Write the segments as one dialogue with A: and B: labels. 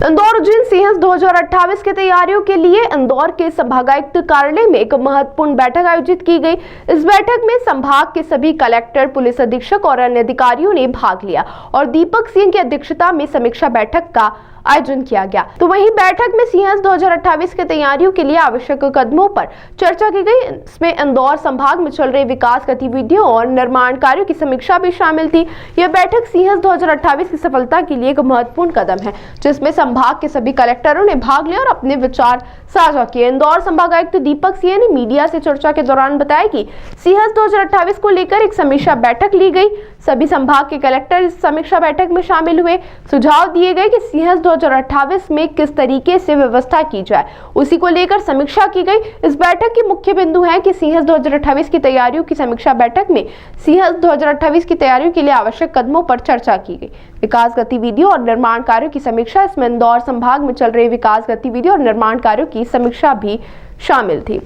A: इंदौर उज्जैन सिंहस्थ 2028 की तैयारियों के लिए इंदौर के संभागायुक्त कार्यालय में एक महत्वपूर्ण बैठक आयोजित की गई। इस बैठक में संभाग के सभी कलेक्टर, पुलिस अधीक्षक और अन्य अधिकारियों ने भाग लिया और दीपक सिंह की अध्यक्षता में समीक्षा बैठक का आयोजन किया गया। तो वहीं बैठक में सिंहस्थ 2028 की तैयारियों के लिए आवश्यक कदमों पर चर्चा की गई। इसमें इंदौर संभाग में चल रही विकास गतिविधियों और निर्माण कार्यों की समीक्षा भी शामिल थी। यह बैठक सिंहस्थ 2028 की सफलता के लिए एक महत्वपूर्ण कदम है, जिसमें संभाग के सभी कलेक्टरों ने भाग लिया और अपने विचार साझा किए। इंदौर संभागायुक्त दीपक सिंह ने मीडिया से चर्चा के दौरान बताया कि सिंहस्थ 2028 को लेकर एक समीक्षा बैठक ली गई। सभी संभाग के कलेक्टर इस समीक्षा बैठक में शामिल हुए। सुझाव दिए गए कि सिंहस्थ 2028 में किस तरीके से व्यवस्था की जाए, उसी को लेकर समीक्षा की गई। इस बैठक के मुख्य बिंदु हैं कि सिंहस्थ 2028 की तैयारियों की समीक्षा बैठक में सिंहस्थ 2028 की तैयारियों के लिए आवश्यक कदमों पर चर्चा की गई। विकास गतिविधियों और निर्माण कार्यों की समीक्षा, इसमें इंदौर संभाग में चल रही विकास गतिविधियों और निर्माण कार्यों की समीक्षा भी शामिल थी।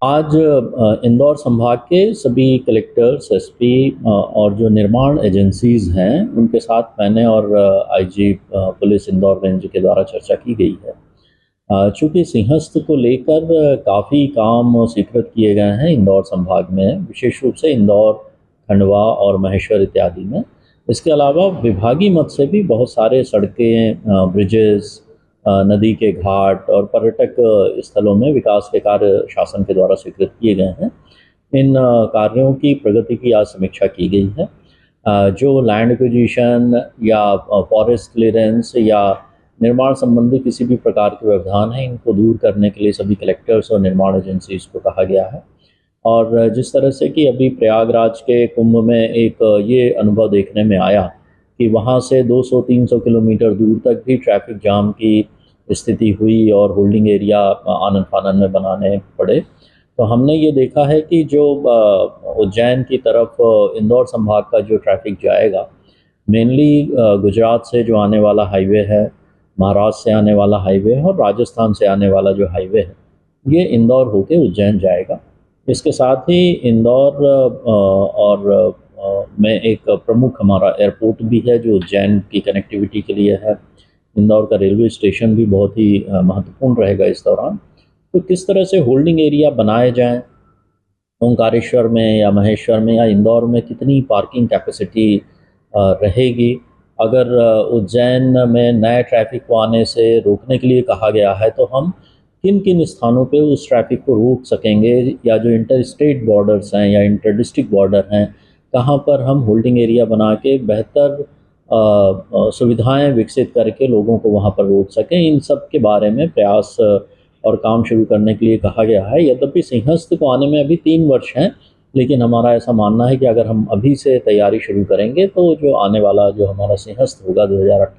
B: आज इंदौर संभाग के सभी कलेक्टर्स, एसपी और जो निर्माण एजेंसीज हैं उनके साथ मैंने और आईजी पुलिस इंदौर रेंज के द्वारा चर्चा की गई है। चूँकि सिंहस्थ को लेकर काफ़ी काम स्वीकृत किए गए हैं इंदौर संभाग में, विशेष रूप से इंदौर, खंडवा और महेश्वर इत्यादि में। इसके अलावा विभागीय मद से भी बहुत सारे सड़कें, ब्रिजेस, नदी के घाट और पर्यटक स्थलों में विकास के कार्य शासन के द्वारा स्वीकृत किए गए हैं। इन कार्यों की प्रगति की आज समीक्षा की गई है। जो लैंड एक्विजिशन या फॉरेस्ट क्लियरेंस या निर्माण संबंधी किसी भी प्रकार के व्यवधान हैं, इनको दूर करने के लिए सभी कलेक्टर्स और निर्माण एजेंसीज को कहा गया है। और जिस तरह से कि अभी प्रयागराज के कुंभ में एक ये अनुभव देखने में आया कि वहाँ से 200-300 किलोमीटर दूर तक भी ट्रैफिक जाम की स्थिति हुई और होल्डिंग एरिया आनन फानन में बनाने पड़े, तो हमने ये देखा है कि जो उज्जैन की तरफ इंदौर संभाग का जो ट्रैफिक जाएगा, मेनली गुजरात से जो आने वाला हाईवे है, महाराष्ट्र से आने वाला हाईवे है और राजस्थान से आने वाला जो हाईवे है, ये इंदौर होके उज्जैन जाएगा। इसके साथ ही इंदौर और में एक प्रमुख हमारा एयरपोर्ट भी है जो उज्जैन की कनेक्टिविटी के लिए है। इंदौर का रेलवे स्टेशन भी बहुत ही महत्वपूर्ण रहेगा इस दौरान। तो किस तरह से होल्डिंग एरिया बनाए जाएं, ओंकारेश्वर में या महेश्वर में या इंदौर में कितनी पार्किंग कैपेसिटी रहेगी, अगर उज्जैन में नए ट्रैफिक को आने से रोकने के लिए कहा गया है तो हम किन किन स्थानों पे उस ट्रैफिक को रोक सकेंगे, या जो इंटर स्टेट बॉर्डर्स हैं या इंटर डिस्ट्रिक्ट बॉर्डर हैं, कहाँ पर हम होल्डिंग एरिया बना के बेहतर सुविधाएं विकसित करके लोगों को वहाँ पर रोक सकें। इन सब के बारे में प्रयास और काम शुरू करने के लिए कहा गया है। यद्यपि सिंहस्थ को आने में अभी 3 वर्ष हैं, लेकिन हमारा ऐसा मानना है कि अगर हम अभी से तैयारी शुरू करेंगे तो जो आने वाला जो हमारा सिंहस्थ होगा 2028